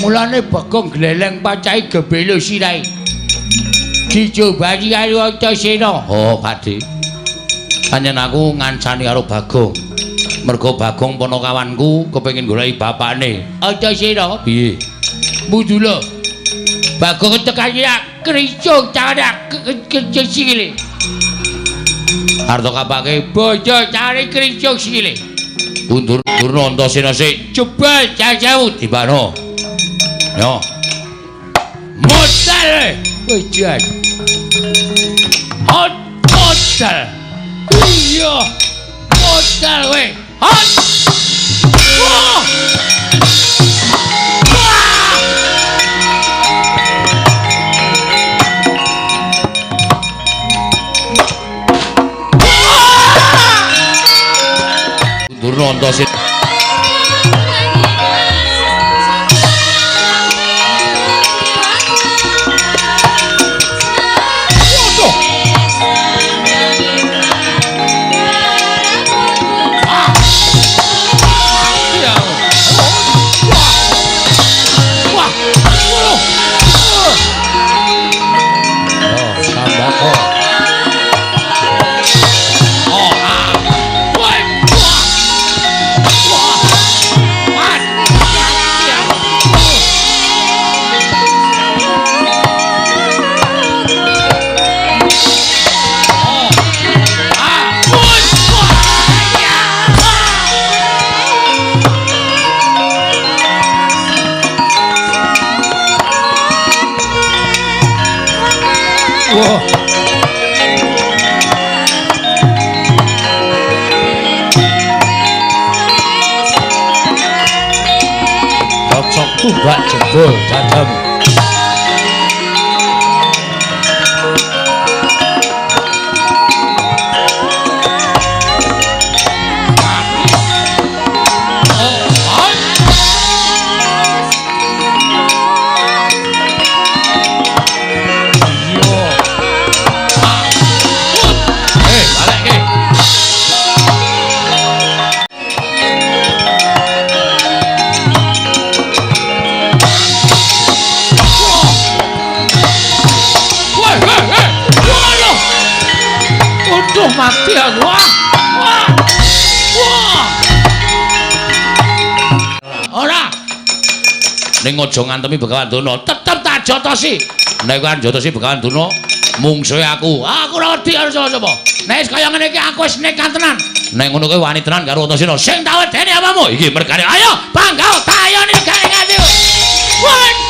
Mulane Bagong gleleng pacai gebelo sirai. Dicobayi karo Antasena. Oh, Pakde. Panjen aku ngancani karo Bagong. Mergo Bagong ponokawanku kepengin goleki bapakne. Antasena piye? Mudula. Bagong tekan ya kricuk cara sikile. Arto kapake bojo cari kricuk sikile. Undur Antasena sik jebal jajau tibano. Yo. Modal. Wejan. Hot modal. Iya. Modal we. Hot. Wah. Undur Antasena. Tumbak jebol dadamu. Mati aku. Wah. Ora. Ning aja ngantemi Begawan Duna, tetep tak jotosi. Nek kan jotosi Begawan Duna, mungsuhe aku. Aku ora wedi karo sapa-sapa. Nek wis kaya ngene iki aku wis nekat tenan. Nek ngono kuwi wani tenan karo Antasena. Sing tak wedeni apamu? Iki mergane. Ayo, bangga, tayoni negare ngati. Wah.